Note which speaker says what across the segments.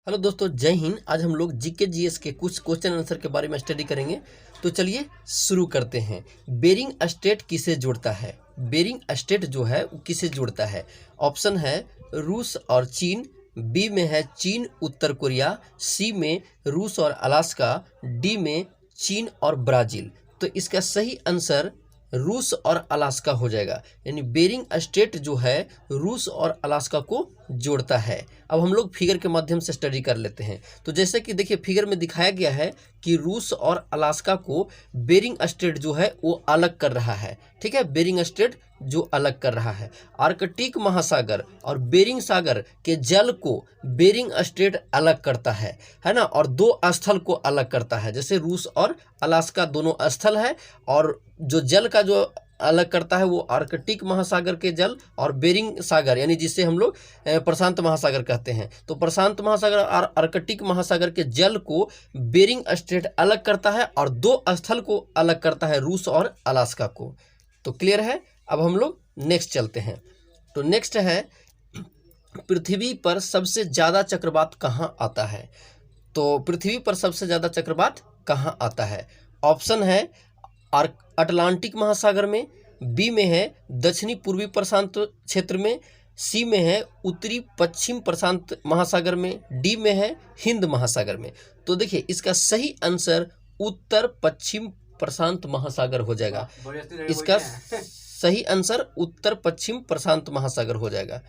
Speaker 1: Hello दोस्तों, जय हिंद। आज हम लोग जीके जीएस के कुछ क्वेश्चन आंसर के बारे में स्टडी करेंगे। तो चलिए शुरू करते हैं। बेरिंग स्टेट किसे जोड़ता है? बेरिंग स्टेट जो है वो किसे जोड़ता है? ऑप्शन है रूस और चीन, बी में है चीन उत्तर कोरिया, सी में रूस और अलास्का, डी में चीन और ब्राज़ील। तो इसका सही आंसर रूस और अलास्का हो जाएगा। यानी बेरिंग स्टेट जो है रूस और अलास्का को जोड़ता है। अब हम लोग फिगर के माध्यम से स्टडी कर लेते हैं। तो जैसे कि देखिए फिगर में दिखाया गया है कि रूस और अलास्का को बेरिंग स्टेट जो है वो अलग कर रहा है। ठीक है, बेरिंग स्टेट जो अलग कर रहा है। आर्कटिक महासागर और बेरिंग सागर के जल को बेरिंग स्टेट अलग करता है ना, और दो स्थल को अलग करता है। जैसे रूस और अलास्का दोनों स्थल है, और जो जल का जो अलग करता है वो आर्कटिक महासागर के जल और बेरिंग सागर, यानी जिसे हम लोग प्रशांत महासागर कहते हैं। तो प्रशांत महासागर और आर्कटिक महासागर के जल को बेरिंग स्टेट अलग करता है और दो स्थल को अलग करता है, रूस और अलास्का को। तो क्लियर है। अब हम लोग नेक्स्ट चलते हैं। तो नेक्स्ट है, पृथ्वी पर सबसे ज़्यादा चक्रवात कहाँ आता है? तो पृथ्वी पर सबसे ज़्यादा चक्रवात कहाँ आता है? ऑप्शन है अटलांटिक महासागर में, बी में है दक्षिणी पूर्वी प्रशांत क्षेत्र में, सी में है उत्तरी पश्चिम प्रशांत महासागर में, डी में है हिंद महासागर में। तो देखिए इसका सही आंसर उत्तर पश्चिम प्रशांत महासागर हो जाएगा। इसका सही आंसर उत्तर पश्चिम प्रशांत महासागर हो जाएगा।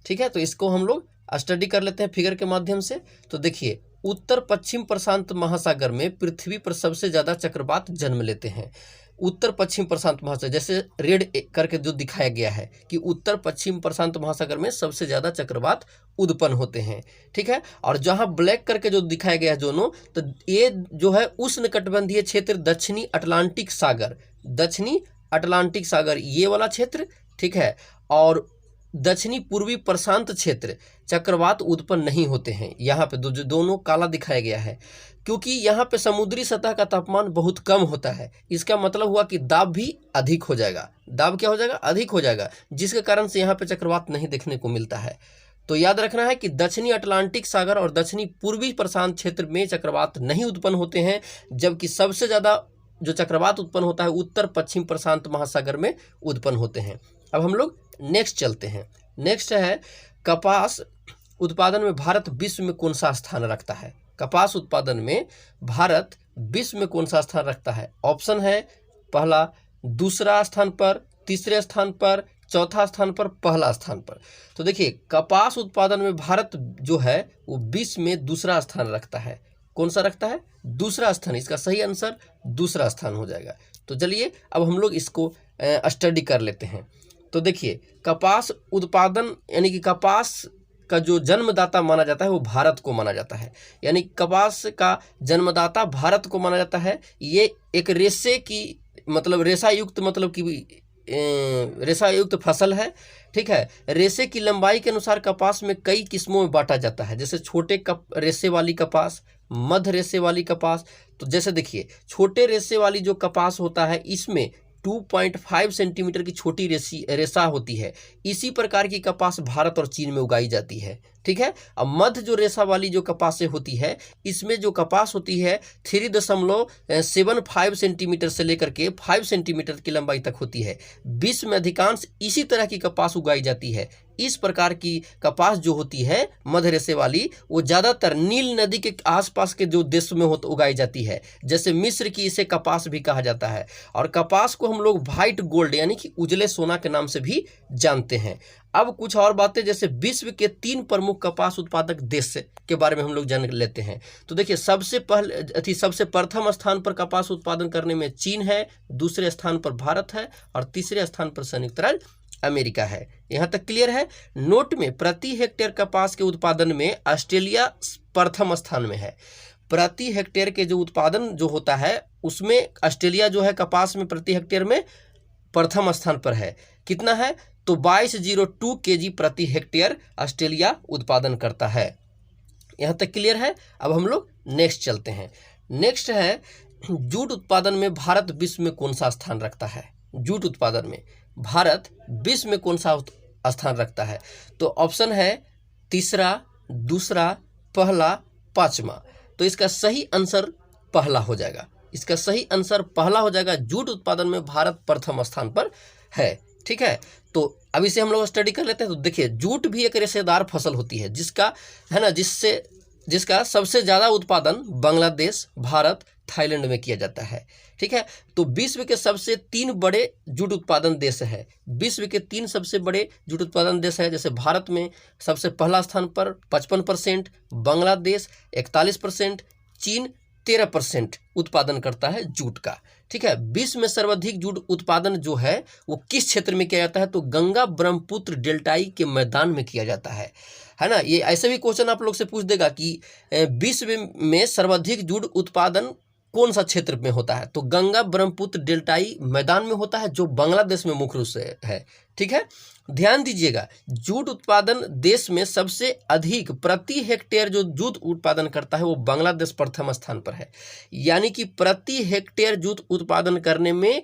Speaker 1: ठीक है, तो इसको हम लोग स्टडी कर लेते हैं फिगर के माध्यम से। तो देखिए उत्तर पश्चिम प्रशांत महासागर में पृथ्वी पर सबसे ज़्यादा चक्रवात जन्म लेते हैं। उत्तर पश्चिम प्रशांत महासागर, जैसे रेड करके जो दिखाया गया है कि उत्तर पश्चिम प्रशांत महासागर में सबसे ज़्यादा चक्रवात उत्पन्न होते हैं। ठीक है, और जहाँ ब्लैक करके जो दिखाया गया है दोनों, तो ये जो है उष्णकटिबंधीय क्षेत्र दक्षिणी अटलांटिक सागर, दक्षिणी अटलांटिक सागर ये वाला क्षेत्र। ठीक है, और दक्षिणी पूर्वी प्रशांत क्षेत्र चक्रवात उत्पन्न नहीं होते हैं। यहाँ पे जो दोनों काला दिखाया गया है, क्योंकि यहाँ पे समुद्री सतह का तापमान बहुत कम होता है। इसका मतलब हुआ कि दाब भी अधिक हो जाएगा। दाब क्या हो जाएगा? अधिक हो जाएगा, जिसके कारण से यहाँ पे चक्रवात नहीं देखने को मिलता है। तो याद रखना है कि दक्षिणी अटलांटिक सागर और दक्षिणी पूर्वी प्रशांत क्षेत्र में चक्रवात नहीं उत्पन्न होते हैं, जबकि सबसे ज़्यादा जो चक्रवात उत्पन्न होता है उत्तर पश्चिम प्रशांत महासागर में उत्पन्न होते हैं। अब हम लोग नेक्स्ट चलते हैं। नेक्स्ट है, कपास उत्पादन में भारत विश्व में कौन सा स्थान रखता है? कपास उत्पादन में भारत विश्व में कौन सा स्थान रखता है? ऑप्शन है पहला दूसरा स्थान पर, तीसरे स्थान पर, चौथा स्थान पर, पहला स्थान पर। तो देखिए कपास उत्पादन में भारत जो है वो विश्व में दूसरा स्थान रखता है। कौन सा रखता है? दूसरा स्थान। इसका सही आंसर दूसरा स्थान हो जाएगा। तो चलिए अब हम लोग इसको स्टडी कर लेते हैं। तो देखिए कपास उत्पादन यानी कि कपास का जो जन्मदाता माना जाता है वो भारत को माना जाता है। यानी कपास का जन्मदाता भारत को माना जाता है। ये एक रेशे की मतलब रेशा युक्त फसल है। ठीक है, रेशे की लंबाई के अनुसार कपास में कई किस्मों में बांटा जाता है। जैसे छोटे रेशे वाली कपास, मध्य रेशे वाली कपास। तो जैसे देखिए छोटे रेशे वाली जो कपास होता है इसमें 2.5 सेंटीमीटर की छोटी रेशा होती है। इसी प्रकार की कपास भारत और चीन में उगाई जाती है। ठीक है, अब मध्य जो रेशा वाली जो कपासें होती है इसमें जो कपास होती है 3.75 सेंटीमीटर से लेकर के 5 सेंटीमीटर की लंबाई तक होती है। विश्व में अधिकांश इसी तरह की कपास उगाई जाती है। इस प्रकार की कपास जो होती है मध्य रेशे वाली, वो ज़्यादातर नील नदी के आसपास के जो देशों में उगाई जाती है। जैसे मिस्र की इसे कपास भी कहा जाता है। और कपास को हम लोग वाइट गोल्ड यानी कि उजले सोना के नाम से भी जानते हैं। अब कुछ और बातें, जैसे विश्व के 3 प्रमुख कपास उत्पादक देश के बारे में हम लोग जान लेते हैं। तो देखिए सबसे प्रथम स्थान पर कपास उत्पादन करने में चीन है, दूसरे स्थान पर भारत है और तीसरे स्थान पर संयुक्त राज्य अमेरिका है। यहाँ तक क्लियर है। नोट में प्रति हेक्टेयर कपास के उत्पादन में ऑस्ट्रेलिया प्रथम स्थान में है। प्रति हेक्टेयर के जो उत्पादन जो होता है उसमें ऑस्ट्रेलिया जो है कपास में प्रति हेक्टेयर में प्रथम स्थान पर है। कितना है? तो 2202 kg प्रति हेक्टेयर ऑस्ट्रेलिया उत्पादन करता है। यहाँ तक क्लियर है। अब हम लोग नेक्स्ट चलते हैं। नेक्स्ट है, जूट उत्पादन में भारत विश्व में कौन सा स्थान रखता है? जूट उत्पादन में भारत विश्व में कौन सा स्थान रखता है? तो ऑप्शन है तीसरा, दूसरा, पहला, पांचवा। तो इसका सही आंसर पहला हो जाएगा। इसका सही आंसर पहला हो जाएगा। जूट उत्पादन में भारत प्रथम स्थान पर है। ठीक है, तो अब इसे हम लोग स्टडी कर लेते हैं। तो देखिए, जूट भी एक रेशेदार फसल होती है जिसका है ना जिसका सबसे ज़्यादा उत्पादन बांग्लादेश, भारत, थाईलैंड में किया जाता है। ठीक है, तो विश्व के सबसे 3 बड़े जूट उत्पादन देश है। विश्व के 3 सबसे बड़े जूट उत्पादन देश है। जैसे भारत में सबसे पहला स्थान पर 55%, बांग्लादेश 41%, चीन 13% उत्पादन करता है जूट का। ठीक है, विश्व में सर्वाधिक जूट उत्पादन जो है वो किस क्षेत्र में किया जाता है? तो गंगा ब्रह्मपुत्र डेल्टाई के मैदान में किया जाता है ना। ये ऐसे भी क्वेश्चन आप लोग से पूछ देगा कि विश्व में सर्वाधिक जूट उत्पादन कौन सा क्षेत्र में होता है? तो गंगा ब्रह्मपुत्र डेल्टाई मैदान में होता है, जो बांग्लादेश में मुख्य रूप से है। ठीक है, ध्यान दीजिएगा, जूट उत्पादन देश में सबसे अधिक प्रति हेक्टेयर जो जूट उत्पादन करता है वो बांग्लादेश प्रथम स्थान पर है। यानी कि प्रति हेक्टेयर जूट उत्पादन करने में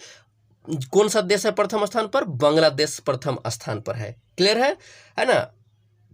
Speaker 1: कौन सा देश है प्रथम स्थान पर? बांग्लादेश प्रथम स्थान पर है। क्लियर है ना।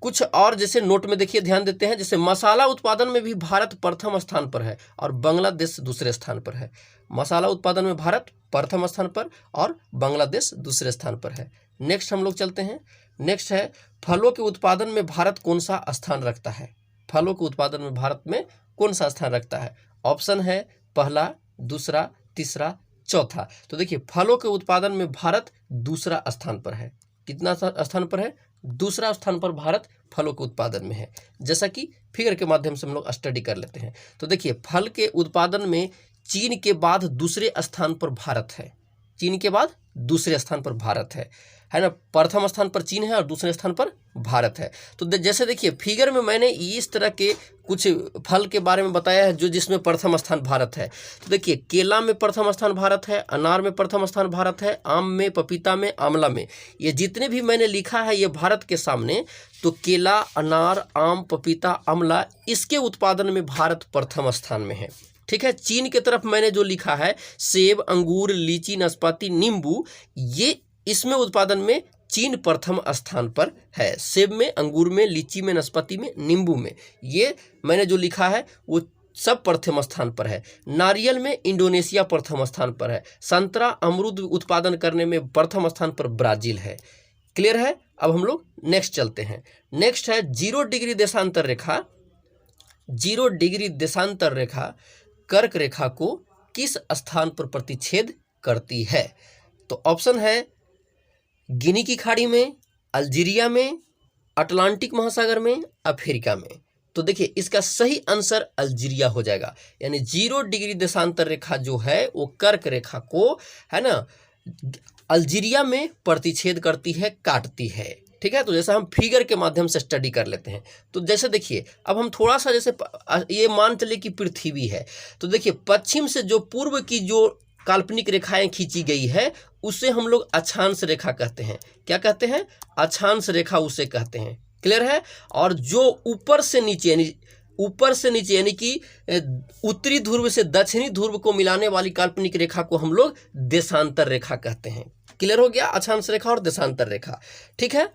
Speaker 1: कुछ और जैसे नोट में देखिए, ध्यान देते हैं, जैसे मसाला उत्पादन में भी भारत प्रथम स्थान पर है और बांग्लादेश दूसरे स्थान पर है। मसाला उत्पादन में भारत प्रथम स्थान पर और बांग्लादेश दूसरे स्थान पर है। नेक्स्ट हम लोग चलते हैं। नेक्स्ट है, फलों के उत्पादन में भारत कौन सा स्थान रखता है? फलों के उत्पादन में भारत में कौन सा स्थान रखता है? ऑप्शन है पहला, दूसरा, तीसरा, चौथा। तो देखिए, फलों के उत्पादन में भारत दूसरा स्थान पर है। कितना स्थान पर है? दूसरा स्थान पर भारत फलों के उत्पादन में है। जैसा कि फिगर के माध्यम से हम लोग स्टडी कर लेते हैं। तो देखिए, फल के उत्पादन में चीन के बाद दूसरे स्थान पर भारत है। चीन के बाद दूसरे स्थान पर भारत है ना। प्रथम स्थान पर चीन है और दूसरे स्थान पर भारत है। तो जैसे देखिए, फिगर में मैंने इस तरह के कुछ फल के बारे में बताया है जो जिसमें प्रथम स्थान भारत है। तो देखिए, केला में प्रथम स्थान भारत है, अनार में प्रथम स्थान भारत है, आम में, पपीता में, आंवला में, ये जितने भी मैंने लिखा है ये भारत के सामने। तो केला, अनार, आम, पपीता, आंवला, इसके उत्पादन में भारत प्रथम स्थान में है। ठीक है, चीन की तरफ मैंने जो लिखा है सेब, अंगूर, लीची, नाशपाती, नींबू, ये इसमें उत्पादन में चीन प्रथम स्थान पर है। सेब में, अंगूर में, लीची में, नाशपाती में, नींबू में, ये मैंने जो लिखा है वो सब प्रथम स्थान पर है। नारियल में इंडोनेशिया प्रथम स्थान पर है। संतरा, अमरूद उत्पादन करने में प्रथम स्थान पर ब्राजील है। क्लियर है। अब हम लोग नेक्स्ट चलते हैं। नेक्स्ट है 0 डिग्री देशांतर रेखा। 0 डिग्री देशांतर रेखा कर्क रेखा को किस स्थान पर प्रतिच्छेद करती है? तो ऑप्शन है गिनी की खाड़ी में, अल्जीरिया में, अटलांटिक महासागर में, अफ्रीका में। तो देखिए, इसका सही आंसर अल्जीरिया हो जाएगा। यानी 0 डिग्री देशांतर रेखा जो है वो कर्क रेखा को है ना अल्जीरिया में प्रतिच्छेद करती है, काटती है। ठीक है, तो जैसा हम फिगर के माध्यम से स्टडी कर लेते हैं। तो जैसे देखिए, अब हम थोड़ा सा जैसे ये मान चले कि पृथ्वी है, तो देखिए पश्चिम से जो पूर्व की जो काल्पनिक रेखाएं खींची गई है उसे हम लोग अक्षांश रेखा कहते हैं। क्या कहते हैं? अक्षांश रेखा उसे कहते हैं। क्लियर है। और जो ऊपर से नीचे यानी कि उत्तरी ध्रुव से दक्षिणी ध्रुव को मिलाने वाली काल्पनिक रेखा को हम लोग देशांतर रेखा कहते हैं। क्लियर हो गया, अक्षांश रेखा और देशांतर रेखा। ठीक है,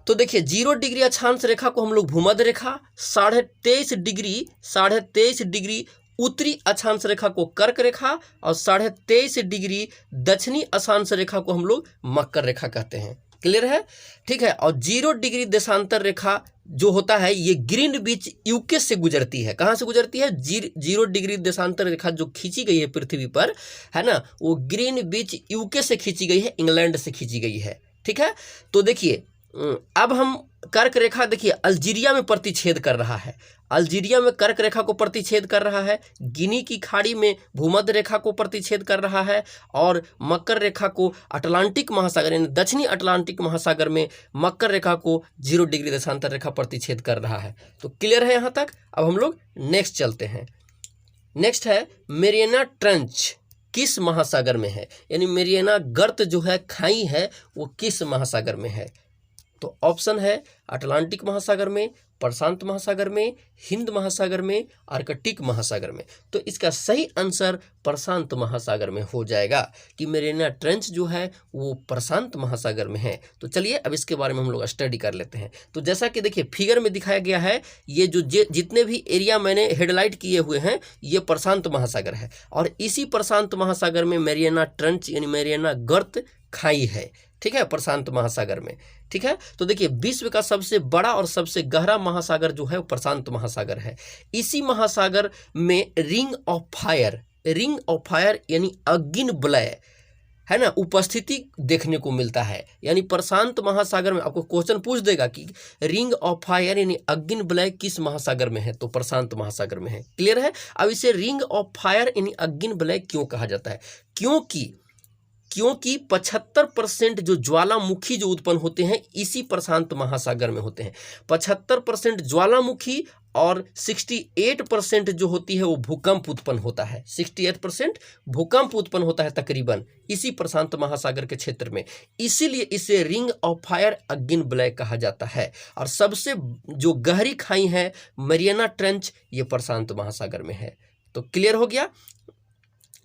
Speaker 1: तो देखिए 0 डिग्री अक्षांश रेखा को हम लोग भूमध्य रेखा, 23.5 डिग्री उत्तरी अक्षांश रेखा को कर्क रेखा और 23.5 डिग्री दक्षिणी अक्षांश रेखा को हम लोग मकर रेखा कहते हैं। क्लियर है। ठीक है, और 0 डिग्री देशांतर रेखा जो होता है ये ग्रीनविच यूके से गुजरती है। कहाँ से गुजरती है? 0 डिग्री देशांतर रेखा जो खींची गई है पृथ्वी पर है ना, वो ग्रीनविच यूके से खींची गई है, इंग्लैंड से खींची गई है। ठीक है, तो देखिए अब हम कर्क रेखा देखिए अल्जीरिया में प्रतिच्छेद कर रहा है। अल्जीरिया में कर्क रेखा को प्रतिच्छेद कर रहा है, गिनी की खाड़ी में भूमध्य रेखा को प्रतिच्छेद कर रहा है और मकर रेखा को अटलांटिक महासागर यानी दक्षिणी अटलांटिक महासागर में मकर रेखा को 0 डिग्री देशांतर रेखा प्रतिच्छेद कर रहा है। तो क्लियर है यहाँ तक। अब हम लोग नेक्स्ट चलते हैं। नेक्स्ट है मेरियाना ट्रेंच किस महासागर में है? यानी मेरियाना गर्त जो है, खाई है, वो किस महासागर में है? तो ऑप्शन है अटलांटिक महासागर में, प्रशांत महासागर में, हिंद महासागर में, आर्कटिक महासागर में। तो इसका सही आंसर प्रशांत महासागर में हो जाएगा कि मैरियाना ट्रेंच जो है वो प्रशांत महासागर में है। तो चलिए अब इसके बारे में हम लोग स्टडी कर लेते हैं। तो जैसा कि देखिए फिगर में दिखाया गया है, ये जो जितने भी एरिया मैंने हेडलाइट किए हुए हैं ये प्रशांत महासागर है, और इसी प्रशांत महासागर में मैरियाना ट्रेंच यानी मैरियाना गर्त खाई है, ठीक है, प्रशांत महासागर में, ठीक है। तो देखिए विश्व का सबसे बड़ा और सबसे गहरा महासागर जो है वो प्रशांत महासागर है। इसी महासागर में रिंग ऑफ फायर यानी अग्नि वलय है ना उपस्थिति देखने को मिलता है। यानी प्रशांत महासागर में आपको क्वेश्चन पूछ देगा कि रिंग ऑफ फायर यानी अग्नि वलय किस महासागर में है, तो प्रशांत महासागर में है। क्लियर है। अब इसे रिंग ऑफ फायर यानी अग्नि वलय क्यों कहा जाता है? क्योंकि 75% जो ज्वालामुखी जो उत्पन्न होते हैं इसी प्रशांत महासागर में होते हैं। 75% ज्वालामुखी और 68% जो होती है वो भूकंप उत्पन्न होता है। 68% भूकंप उत्पन्न होता है तकरीबन इसी प्रशांत महासागर के क्षेत्र में, इसीलिए इसे रिंग ऑफ फायर अग्नि वलय कहा जाता है। और सबसे जो गहरी खाई है मैरियाना ट्रेंच, ये प्रशांत महासागर में है। तो क्लियर हो गया,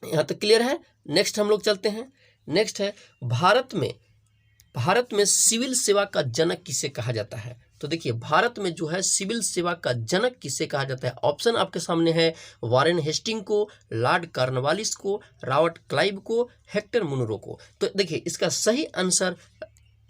Speaker 1: यहाँ तक क्लियर है। नेक्स्ट हम लोग चलते हैं। नेक्स्ट है भारत में सिविल सेवा का जनक किसे कहा जाता है? तो देखिए भारत में जो है सिविल सेवा का जनक किसे कहा जाता है? ऑप्शन आपके सामने है वारेन हेस्टिंग को, लॉर्ड कॉर्नवालिस को, रॉबर्ट क्लाइव को, हेक्टर मुनरो को। तो देखिए इसका सही आंसर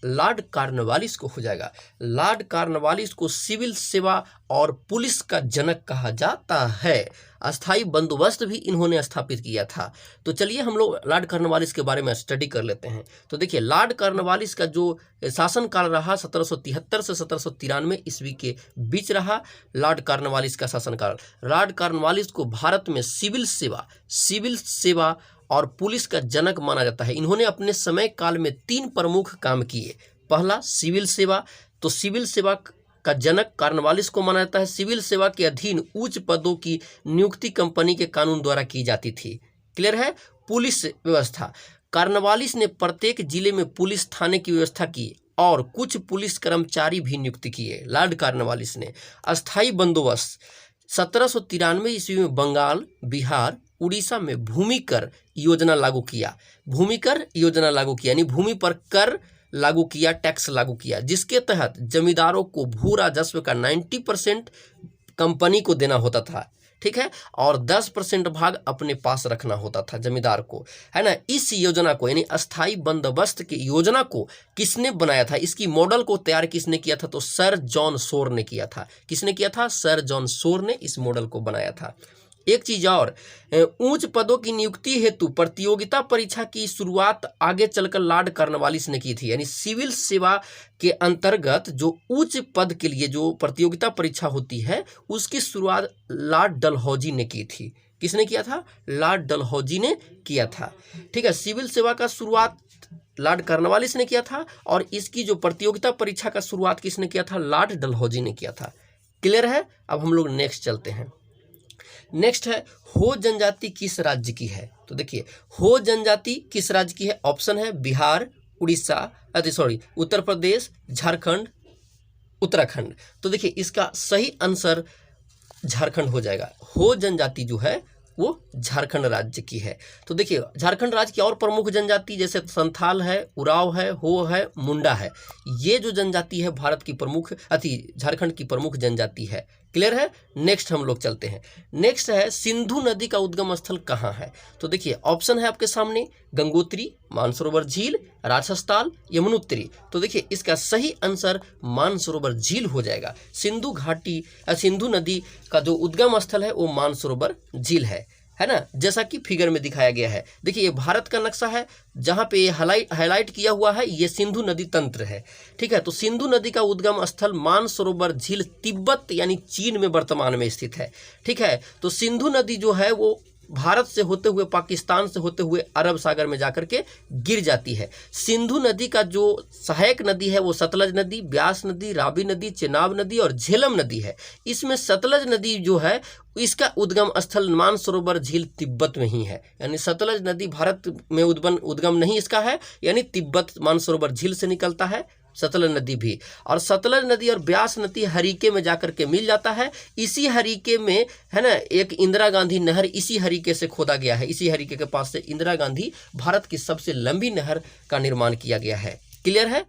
Speaker 1: लॉर्ड कॉर्नवालिस को हो जाएगा। लॉर्ड कॉर्नवालिस को सिविल सेवा और पुलिस का जनक कहा जाता है। अस्थाई बंदोबस्त भी इन्होंने स्थापित किया था। तो चलिए हम लोग लॉर्ड कॉर्नवालिस के बारे में स्टडी कर लेते हैं। तो देखिए लॉर्ड कॉर्नवालिस का जो शासनकाल रहा 1773 से 1793 ईस्वी के बीच रहा लॉर्ड कॉर्नवालिस का शासनकाल। लॉर्ड कॉर्नवालिस को भारत में सिविल सेवा और पुलिस का जनक माना जाता है। इन्होंने अपने समय काल में 3 प्रमुख काम किए। पहला सिविल सेवा, तो सिविल सेवा का जनक कॉर्नवालिस को माना जाता है। सिविल सेवा के अधीन उच्च पदों की नियुक्ति कंपनी के कानून द्वारा की जाती थी। क्लियर है। पुलिस व्यवस्था, कॉर्नवालिस ने प्रत्येक जिले में पुलिस थाने की व्यवस्था की और कुछ पुलिस कर्मचारी भी नियुक्त किए लॉर्ड कॉर्नवालिस ने। अस्थाई बंदोबस्त, 1793 ईस्वी में बंगाल, बिहार, उड़ीसा में भूमिकर योजना लागू किया यानी भूमि पर कर लागू किया, टैक्स लागू किया, जिसके तहत जमींदारों को भू राजस्व का 90% कंपनी को देना होता था, ठीक है, और 10% भाग अपने पास रखना होता था जमींदार को, है ना। इस योजना को यानी अस्थाई बंदोबस्त की योजना को किसने बनाया था? इसकी मॉडल को तैयार किसने किया था? तो सर जॉन शोर ने किया था। किसने किया था? सर जॉन शोर ने इस मॉडल को बनाया था। एक चीज और, उच्च पदों की नियुक्ति हेतु प्रतियोगिता परीक्षा की शुरुआत आगे चलकर लॉर्ड कॉर्नवालिस ने की थी। यानी सिविल सेवा के अंतर्गत जो उच्च पद के लिए जो प्रतियोगिता परीक्षा होती है उसकी शुरुआत लॉर्ड डलहौजी ने की थी। किसने किया था? लॉर्ड डलहौजी ने किया था, ठीक है। सिविल सेवा का शुरुआत लॉर्ड कॉर्नवालिस ने किया था और इसकी जो प्रतियोगिता परीक्षा का शुरुआत किसने किया था? लॉर्ड डलहौजी ने किया था। क्लियर है। अब हम लोग नेक्स्ट चलते हैं। नेक्स्ट है हो जनजाति किस राज्य की है? तो देखिए हो जनजाति किस राज्य की है? ऑप्शन है बिहार, उत्तर प्रदेश, झारखंड, उत्तराखंड। तो देखिए इसका सही आंसर झारखंड हो जाएगा। हो जनजाति जो है वो झारखंड राज्य की है। तो देखिए झारखंड राज्य की और प्रमुख जनजाति जैसे संथाल है, उराव है, हो है, मुंडा है। ये जो जनजाति है भारत की प्रमुख झारखंड की प्रमुख जनजाति है। क्लियर है। नेक्स्ट हम लोग चलते हैं। नेक्स्ट है सिंधु नदी का उद्गम स्थल कहाँ है? तो देखिए ऑप्शन है आपके सामने गंगोत्री, मानसरोवर झील, राजस्थान, यमुनोत्री। तो देखिए इसका सही आंसर मानसरोवर झील हो जाएगा। सिंधु नदी का जो उद्गम स्थल है वो मानसरोवर झील है ना, जैसा कि फिगर में दिखाया गया है। देखिए ये भारत का नक्शा है, जहाँ पे ये हाईलाइट किया हुआ है ये सिंधु नदी तंत्र है, ठीक है। तो सिंधु नदी का उद्गम स्थल मानसरोवर झील तिब्बत यानी चीन में वर्तमान में स्थित है, ठीक है। तो सिंधु नदी जो है वो भारत से होते हुए, पाकिस्तान से होते हुए अरब सागर में जाकर के गिर जाती है। सिंधु नदी का जो सहायक नदी है वो सतलज नदी, ब्यास नदी, रावी नदी, चेनाब नदी और झेलम नदी है। इसमें सतलज नदी जो है इसका उद्गम स्थल मानसरोवर झील तिब्बत में ही है। यानी सतलज नदी भारत में उद्गम नहीं इसका है, यानी तिब्बत मानसरोवर झील से निकलता है सतलज नदी भी। और सतलज नदी और ब्यास नदी हरीके में जाकर के मिल जाता है। इसी हरीके में है ना एक इंदिरा गांधी नहर इसी हरीके से खोदा गया है। इसी हरीके के पास से इंदिरा गांधी भारत की सबसे लंबी नहर का निर्माण किया गया है। क्लियर है।